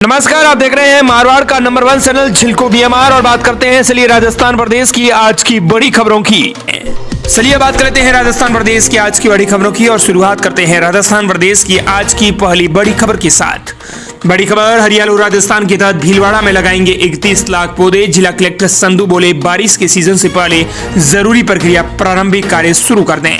नमस्कार, आप देख रहे हैं मारवाड़ का नंबर 1 चैनल झिलको बीएमआर और बात करते हैं चलिए राजस्थान प्रदेश की आज की बड़ी खबरों की। चलिए बात करते हैं राजस्थान प्रदेश की आज की बड़ी खबरों की और शुरुआत करते हैं राजस्थान प्रदेश की आज की पहली बड़ी खबर के साथ। बड़ी खबर हरियाणा राजस्थान के तहत भीलवाड़ा में लगाएंगे 31 लाख पौधे। जिला कलेक्टर संधू बोले बारिश के सीजन से पहले जरूरी प्रक्रिया प्रारंभिक कार्य शुरू कर दें।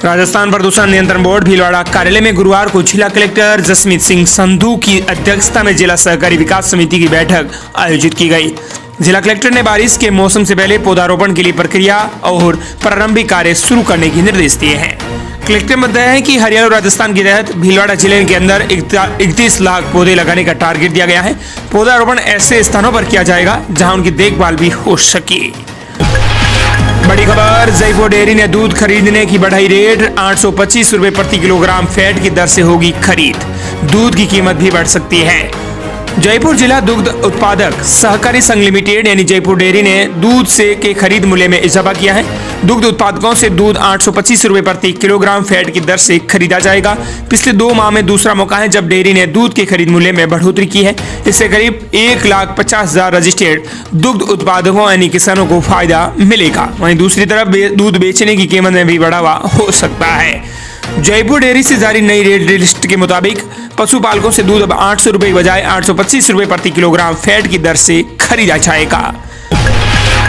राजस्थान प्रदूषण नियंत्रण बोर्ड भीलवाड़ा कार्यालय में गुरुवार को जिला कलेक्टर जसमीत सिंह संधू की अध्यक्षता में जिला सहकारी विकास समिति की बैठक आयोजित की गई। जिला कलेक्टर ने बारिश के मौसम से पहले पौधारोपण के लिए प्रक्रिया और प्रारंभिक कार्य शुरू करने के निर्देश दिए हैं। कलेक्टर ने बताया है कि हरियाणा राजस्थान के तहत भीलवाड़ा जिले के अंदर 31 लाख पौधे लगाने का टारगेट दिया गया है। पौधारोपण ऐसे स्थानों पर किया जाएगा जहाँ उनकी देखभाल भी हो सके। बड़ी खबर जयपुर डेयरी ने दूध खरीदने की बढ़ाई रेट। 825 रुपए प्रति किलोग्राम फैट की दर से होगी खरीद। दूध की कीमत भी बढ़ सकती है। जयपुर जिला दुग्ध उत्पादक सहकारी संघ लिमिटेड यानी जयपुर डेयरी ने दूध से के खरीद मूल्य में इजाफा किया है। दुग्ध उत्पादकों से दूध 825 रुपए प्रति किलोग्राम फैट की दर से खरीदा जाएगा। पिछले 2 माह में दूसरा मौका है जब डेयरी ने दूध के खरीद मूल्य में बढ़ोतरी की है। इससे करीब 1,50,000 रजिस्टर्ड दुग्ध उत्पादकों यानी किसानों को फायदा मिलेगा। वहीं दूसरी तरफ दूध बेचने की कीमत में भी बढ़ावा हो सकता है। जयपुर डेयरी से जारी नई रेट लिस्ट के मुताबिक पशुपालकों से दूध अब 800 रुपए की बजाय 825 रुपए प्रति किलोग्राम फैट की दर से खरीदा जाएगा।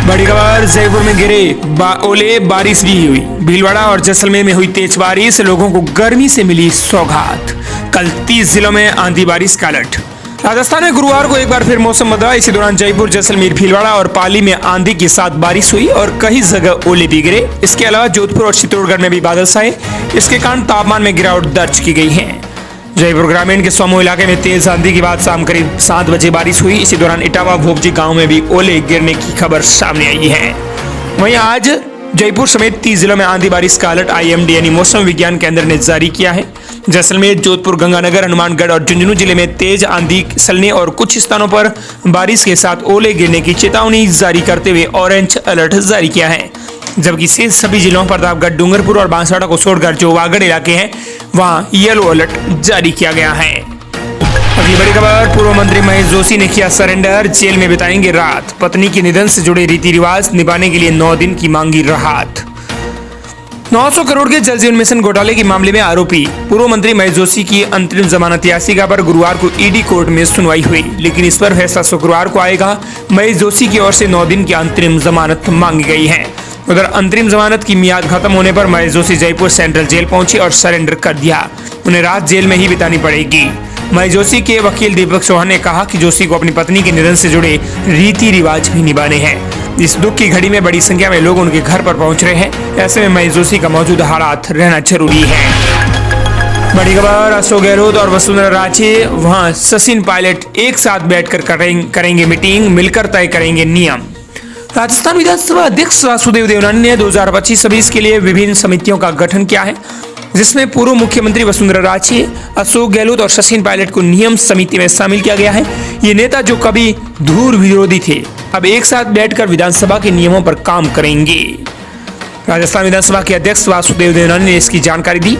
बड़ी खबर जयपुर में गिरे ओले, बारिश भी हुई। भीलवाड़ा और जैसलमेर में हुई तेज बारिश, लोगों को गर्मी से मिली सौगात। कल 30 जिलों में आंधी बारिश का अलर्ट। राजस्थान में गुरुवार को एक बार फिर मौसम बदला। इसी दौरान जयपुर, जैसलमेर, भीलवाड़ा और पाली में आंधी के साथ बारिश हुई और कई जगह ओले भी गिरे। इसके अलावा जोधपुर और चित्तौड़गढ़ में भी बादल छाए। इसके कारण तापमान में गिरावट दर्ज की गई है। जयपुर ग्रामीण के सोमो इलाके में तेज आंधी के बाद शाम करीब 7 बजे बारिश हुई। इसी दौरान इटावा भोपजी गांव में भी ओले गिरने की खबर सामने आई है। वहीं आज जयपुर समेत 30 जिलों में आंधी बारिश का अलर्ट आईएमडी यानी मौसम विज्ञान केंद्र ने जारी किया है। जैसलमेर, जोधपुर, गंगानगर, हनुमानगढ़ और झुंझुनू जिले में तेज आंधी चलने और कुछ स्थानों पर बारिश के साथ ओले गिरने की चेतावनी जारी करते हुए ऑरेंज अलर्ट जारी किया है। जबकि शेष सभी जिलों प्रतापगढ़, डूंगरपुर और बांसवाड़ा को छोड़कर जो वागड़ इलाके हैं वहां येलो अलर्ट जारी किया गया है। अगली बड़ी खबर पूर्व मंत्री महेश जोशी ने किया सरेंडर, जेल में बिताएंगे रात। पत्नी के निधन से जुड़े रीति रिवाज निभाने के लिए 9 दिन की मांगी राहत। 900 करोड़ के जल जीवन मिशन घोटाले के मामले में आरोपी पूर्व मंत्री महेश जोशी की अंतरिम जमानत याचिका पर गुरुवार को ईडी कोर्ट में सुनवाई हुई, लेकिन इस पर फैसला शुक्रवार को आएगा। महेश जोशी की ओर से 9 दिन की अंतरिम जमानत मांगी गई है। उधर अंतरिम जमानत की मियाद खत्म होने पर महेश जोशी जयपुर सेंट्रल जेल पहुंचे और सरेंडर कर दिया। उन्हें रात जेल में ही बितानी पड़ेगी। महेश जोशी के वकील दीपक चौहान ने कहा कि जोशी को अपनी पत्नी के निधन से जुड़े रीति रिवाज भी निभाने हैं। इस दुख की घड़ी में बड़ी संख्या में लोग उनके घर पर पहुंच रहे हैं। ऐसे में महेश जोशी का मौजूदा हालात रहना जरूरी है। बड़ी खबर अशोक गहलोत और वसुंधरा राजे वहां सचिन पायलट एक साथ बैठकर करेंगे मीटिंग, मिलकर तय करेंगे नियम। राजस्थान विधानसभा अध्यक्ष वासुदेव देवनानी ने 2025-26 के लिए विभिन्न समितियों का गठन किया है, जिसमें पूर्व मुख्यमंत्री वसुंधरा राजे, अशोक गहलोत और सचिन पायलट को नियम समिति में शामिल किया गया है। ये नेता जो कभी धूर विरोधी थे, अब एक साथ बैठकर विधानसभा के नियमों पर काम करेंगे। राजस्थान विधानसभा के अध्यक्ष वासुदेव देवनानी ने इसकी जानकारी दी।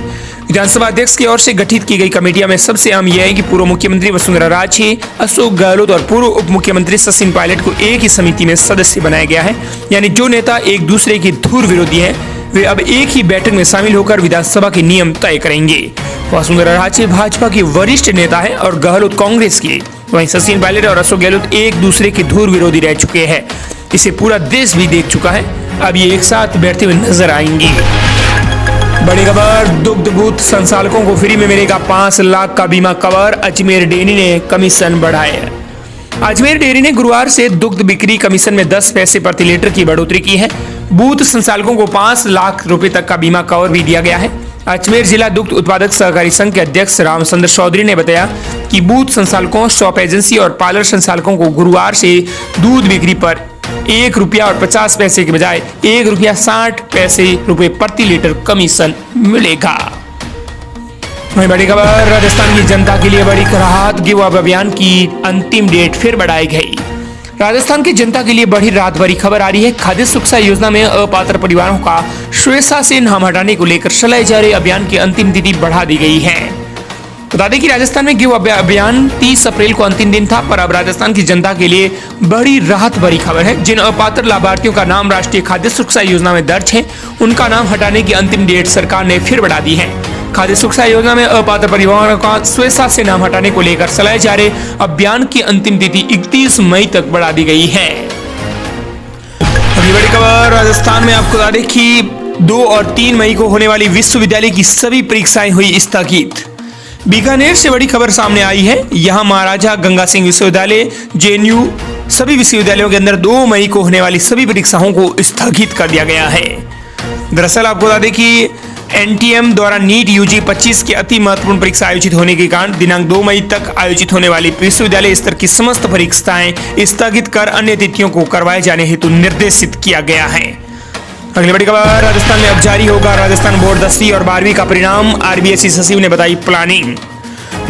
विधानसभा अध्यक्ष की ओर से गठित की गई कमेटियों में सबसे अहम यह है कि पूर्व मुख्यमंत्री वसुंधरा राजे, अशोक गहलोत और पूर्व उप मुख्यमंत्री सचिन पायलट को एक ही समिति में सदस्य बनाया गया है। यानी जो नेता एक दूसरे की धुर विरोधी हैं, वे अब एक ही बैठक में शामिल होकर विधानसभा के नियम तय करेंगे। वसुंधरा राजे भाजपा की वरिष्ठ नेता है और गहलोत कांग्रेस की। वहीं सचिन पायलट और अशोक गहलोत एक दूसरे के धुर विरोधी रह चुके हैं। इसे पूरा देश भी देख चुका है। अब ये एक साथ बैठते हुए नजर आएंगे। बड़ी खबर दुग्ध बूथ संचालकों को फ्री में मिलेगा 5 लाख का बीमा कवर। अजमेर डेयरी ने कमीशन बढ़ाए। अजमेर डेयरी ने गुरुवार से दुग्ध बिक्री कमीशन में 10 पैसे प्रति लीटर की बढ़ोतरी की है। बूथ संचालकों को 5 लाख रुपए तक का बीमा कवर भी दिया गया है। अजमेर जिला दुग्ध उत्पादक सहकारी संघ के अध्यक्ष रामचंद्र चौधरी ने बताया कि बूथ संचालकों, शॉप एजेंसी और पार्लर संचालकों को गुरुवार से दूध बिक्री पर 1 रुपया और 50 पैसे के बजाय 1 रुपया 60 पैसे प्रति लीटर कमीशन मिलेगा। वहीं बड़ी खबर राजस्थान की जनता के लिए बड़ी राहत। गिव अप अभियान की अंतिम डेट फिर बढ़ाई गई। राजस्थान की जनता के लिए बड़ी राहत भरी खबर आ रही है। खाद्य सुरक्षा योजना में अपात्र परिवारों का स्वेच्छा से नाम हटाने को लेकर चलाए जा रहे अभियान की अंतिम तिथि बढ़ा दी गई है। बता दें कि राजस्थान में गेहूं अभियान 30 अप्रैल को अंतिम दिन था, पर अब राजस्थान की जनता के लिए बड़ी राहत भरी खबर है। जिन अपात्र लाभार्थियों का नाम राष्ट्रीय खाद्य सुरक्षा योजना में दर्ज है, उनका नाम हटाने की अंतिम डेट सरकार ने फिर बढ़ा दी है। खाद्य सुरक्षा योजना में अपात्र परिवारों का स्वेच्छा से नाम हटाने को लेकर चलाए जा रहे अभियान की अंतिम तिथि 31 मई तक बढ़ा दी गई है। अगली बड़ी खबर राजस्थान में आपको बता दें कि 2 और 3 मई को होने वाली विश्वविद्यालय की सभी परीक्षाएं हुई स्थगित। बीकानेर से बड़ी खबर सामने आई है। यहां महाराजा गंगा सिंह विश्वविद्यालय, जेएनयू सभी विश्वविद्यालयों के अंदर 2 मई को होने वाली सभी परीक्षाओं को स्थगित कर दिया गया है। दरअसल आपको बता दें कि एनटीएम द्वारा नीट यूजी 25 की अति महत्वपूर्ण परीक्षा आयोजित होने के कारण दिनांक 2 मई तक आयोजित होने वाली विश्वविद्यालय स्तर की समस्त परीक्षाएं स्थगित कर अन्य तिथियों को करवाए जाने हेतु निर्देशित किया गया है। अगली बड़ी खबर राजस्थान में अब जारी होगा राजस्थान बोर्ड 10वीं और 12वीं का परिणाम, आरबीएसई सचिव ने बताई प्लानिंग।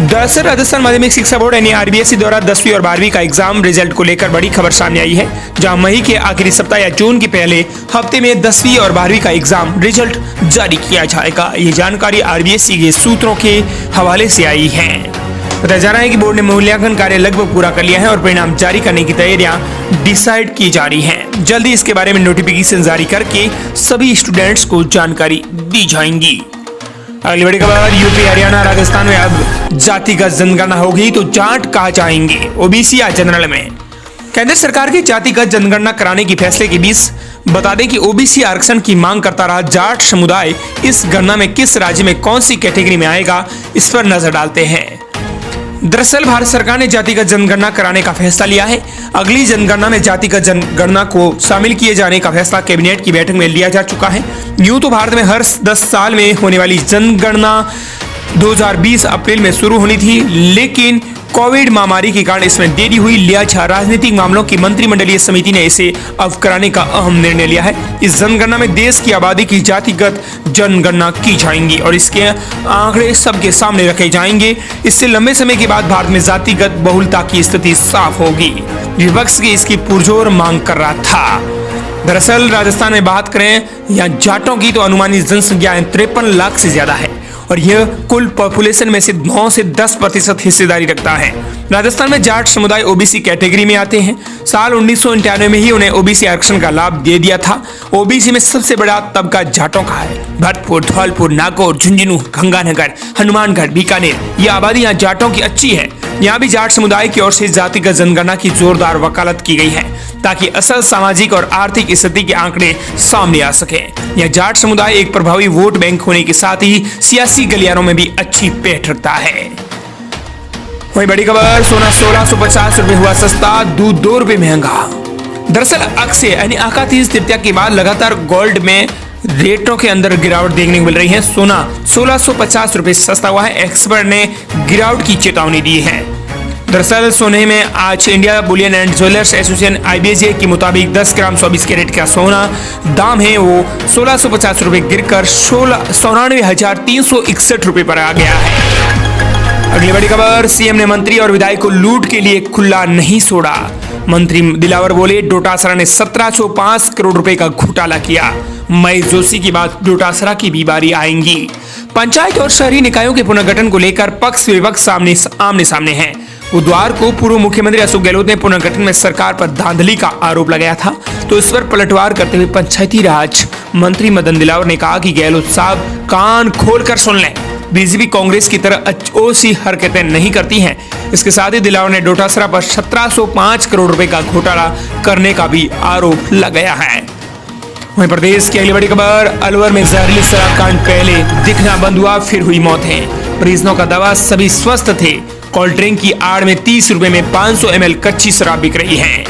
दरअसल राजस्थान माध्यमिक शिक्षा बोर्ड यानी आरबीएसई द्वारा 10वीं और 12वीं का एग्जाम रिजल्ट को लेकर बड़ी खबर सामने आई है, जहां मई के आखिरी सप्ताह या जून के पहले हफ्ते में 10वीं और 12वीं का एग्जाम रिजल्ट जारी किया जाएगा। ये जानकारी आरबीएसई के सूत्रों के हवाले से आई है। बताया जा रहा है कि बोर्ड ने मूल्यांकन कार्य लगभग पूरा कर लिया है और परिणाम जारी करने की तैयारियां डिसाइड की जा रही हैं। जल्दी इसके बारे में नोटिफिकेशन जारी करके सभी स्टूडेंट्स को जानकारी दी जाएंगी। अगली बड़ी खबर यूपी, हरियाणा, राजस्थान में अब जातिगत जनगणना होगी तो जाट कहा जाएंगे, ओबीसी या जनरल में। केंद्र सरकार की जातिगत जनगणना कराने की फैसले के बीच बता दें कि ओबीसी आरक्षण की मांग करता रहा जाट समुदाय इस गणना में किस राज्य में कौन सी कैटेगरी में आएगा, इस पर नजर डालते हैं। दरअसल भारत सरकार ने जातिगत जनगणना कराने का फैसला लिया है। अगली जनगणना में जातिगत जनगणना को शामिल किए जाने का फैसला कैबिनेट की बैठक में लिया जा चुका है। यूं तो भारत में हर 10 साल में होने वाली जनगणना 2020 अप्रैल में शुरू होनी थी, लेकिन कोविड महामारी के कारण इसमें देरी हुई, लिहाजा राजनीतिक मामलों की मंत्रिमंडलीय समिति ने इसे अब कराने का अहम निर्णय लिया है। इस जनगणना में देश की आबादी की जातिगत जनगणना की जाएंगी और इसके आंकड़े सबके सामने रखे जाएंगे। इससे लंबे समय के बाद भारत में जातिगत बहुलता की स्थिति साफ होगी। विपक्ष की इसकी पुरजोर मांग कर रहा था। दरअसल राजस्थान में बात करें यहाँ जाटों की तो अनुमानित जनसंख्या 53 लाख से ज्यादा है और यह कुल पॉपुलेशन में से 9 से 10% हिस्सेदारी रखता है। राजस्थान में जाट समुदाय ओबीसी कैटेगरी में आते हैं। साल 1991 में ही उन्हें ओबीसी आरक्षण का लाभ दे दिया था। ओबीसी में सबसे बड़ा तबका जाटों का है। भरतपुर, धौलपुर, नागौर, झुंझुनू, गंगानगर, हनुमानगढ़, बीकानेर, ये आबादी यहाँ जाटों की अच्छी है। यहाँ भी जाट समुदाय की ओर से जातिगत जनगणना की जोरदार वकालत की गई है ताकि असल सामाजिक और आर्थिक स्थिति के आंकड़े सामने आ सके। यह जाट समुदाय एक प्रभावी वोट बैंक होने के साथ ही सियासी गलियारों में भी अच्छी पैठ रखता है। वही बड़ी खबर, सोना 1650 रुपए हुआ सस्ता, दूध 2 रुपए महंगा। दरअसल अक्षय यानी आकातीज तृतीया के बाद लगातार गोल्ड में रेटों के अंदर गिरावट देखने को मिल रही है। सोना 1650 रुपए सस्ता हुआ है। एक्सपर्ट ने गिरावट की चेतावनी दी है। दरअसल सोने में आज India Boolean and jewellers association IBJ के मुताबिक 10 ग्राम 24 कैरेट का सोना दाम है वो 1650 रुपए गिरकर 94,361 रुपए पर आ गया है। अगली बड़ी खबर, सीएम ने मंत्री और विधायक को लूट के लिए खुला नहीं छोड़ा। मंत्री दिलावर बोले डोटासरा ने 1705 करोड़ रुपए का घोटाला किया। महेश जोशी की बात डोटासरा की भी बारी आएंगी। पंचायत और शहरी निकायों के पुनर्गठन को लेकर पक्ष विपक्ष आमने सामने हैं। बुधवार को पूर्व मुख्यमंत्री अशोक गहलोत ने पुनर्गठन में सरकार पर धांधली का आरोप लगाया था, तो इस पर पलटवार करते हुए पंचायती राज मंत्री मदन दिलावर ने कहा कि गहलोत साहब कान खोलकर सुन लें, बीजेपी कांग्रेस की तरह ओसी हरकतें नहीं करती हैं। इसके साथ ही दिलावर ने डोटासरा पर 1705 करोड़ रुपए का घोटाला करने का भी आरोप लगाया है। वहीं प्रदेश की अगली बड़ी खबर, अलवर में जहरीली शराब कांड, पहले दिखना बंद हुआ फिर हुई मौतें। परिजनों का दावा सभी स्वस्थ थे। कोल्ड ड्रिंक की आड़ में 30 रुपए में 500 ml कच्ची शराब बिक रही है।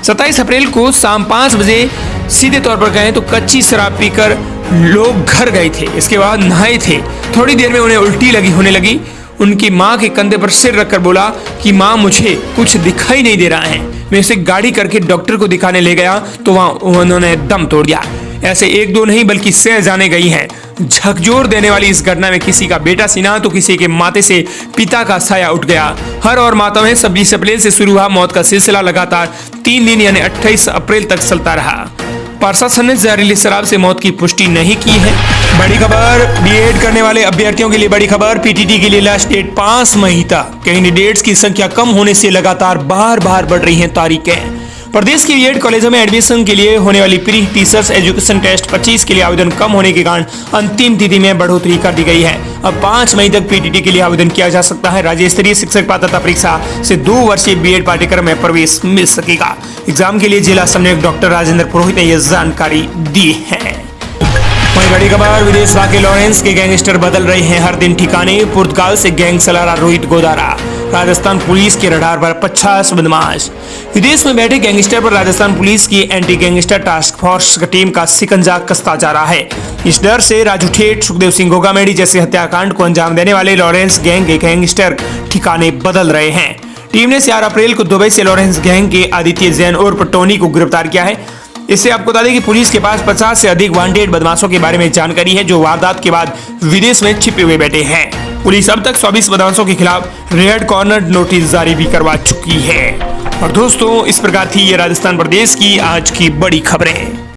27 अप्रैल को शाम 5 बजे सीधे तौर पर गए तो कच्ची शराब पीकर लोग घर गए थे। इसके बाद नहाए थे। थोड़ी देर में उन्हें उल्टी होने लगी। उनकी मां के कंधे पर सिर रखकर बोला कि मां मुझे कुछ दिखाई नहीं दे रहा है। मैं उसे गाड़ी करके डॉक्टर को दिखाने ले गया तो वहां उन्होंने दम तोड़ दिया। ऐसे 1-2 नहीं बल्कि 6 जाने गई हैं। झकझोर देने वाली इस घटना में किसी का बेटा सीना तो किसी के माथे से पिता का साया उठ गया। हर और माता में 26 अप्रैल से शुरू हुआ मौत का सिलसिला लगातार 3 दिन यानी 28 अप्रैल तक चलता रहा। प्रशासन ने जहरीली शराब से मौत की पुष्टि नहीं की है। बड़ी खबर, बीएड करने वाले अभ्यर्थियों के लिए बड़ी खबर। पीटीटी के लिए लास्ट डेट 5 मई तक। कैंडिडेट्स की संख्या कम होने से लगातार बार बढ़ रही हैं तारीखें। प्रदेश के बीएड कॉलेजों में एडमिशन के लिए होने वाली प्री टीचर्स एजुकेशन टेस्ट 25 के लिए आवेदन कम होने के कारण अंतिम तिथि में बढ़ोतरी कर दी गई है। अब 5 मई तक पीटीटी के लिए आवेदन किया जा सकता है। राज्य स्तरीय शिक्षक पात्रता परीक्षा से 2 वर्षीय बीएड पाठ्यक्रम में प्रवेश मिल सकेगा। एग्जाम के लिए जिला समन्वयक डॉक्टर राजेंद्र पुरोहित ने यह जानकारी दी है। वहीं बड़ी खबर, विदेश भागे लॉरेंस के गैंगस्टर बदल रहे हैं हर दिन ठिकाने। पुर्तगाल से गैंग सलारा रोहित गोदारा। राजस्थान पुलिस के रडार पर 50 बदमाश। विदेश में बैठे गैंगस्टर पर राजस्थान पुलिस की anti gangster task force team का शिकंजा कसता जा रहा है। इस डर से राजू ठेठ, सुखदेव सिंह घोगामेडी जैसे हत्याकांड को अंजाम देने वाले लॉरेंस गैंग के गैंगस्टर ठिकाने बदल रहे हैं। टीम ने 4 अप्रैल को दुबई से लॉरेंस गैंग के आदित्य जैन उर्फ टोनी को गिरफ्तार किया है। इससे आपको बता दें कि पुलिस के पास 50 से अधिक वांटेड बदमाशों के बारे में जानकारी है जो वारदात के बाद विदेश में छिपे हुए बैठे हैं। पुलिस अब तक 24 बदमाशों के खिलाफ रेड कॉर्नर नोटिस जारी भी करवा चुकी है। और दोस्तों, इस प्रकार थी ये राजस्थान प्रदेश की आज की बड़ी खबरें।